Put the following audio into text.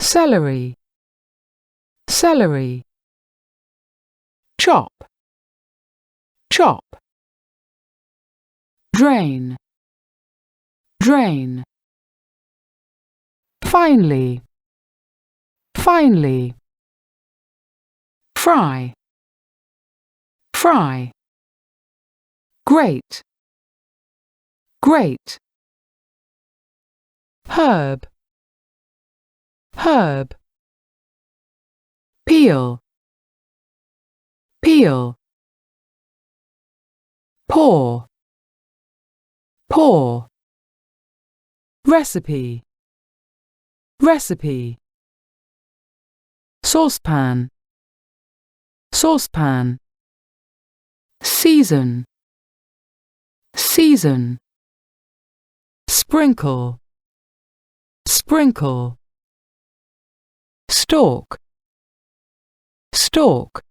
celery, celery. Chop, chop. Drain, drain. Finely, finely. Fry, fry. Grate, grate. Herb, herb. Peel, peel. Pour, pour. Recipe, recipe. Saucepan, saucepan. Season, season. Sprinkle, sprinkle. Stalk, stalk.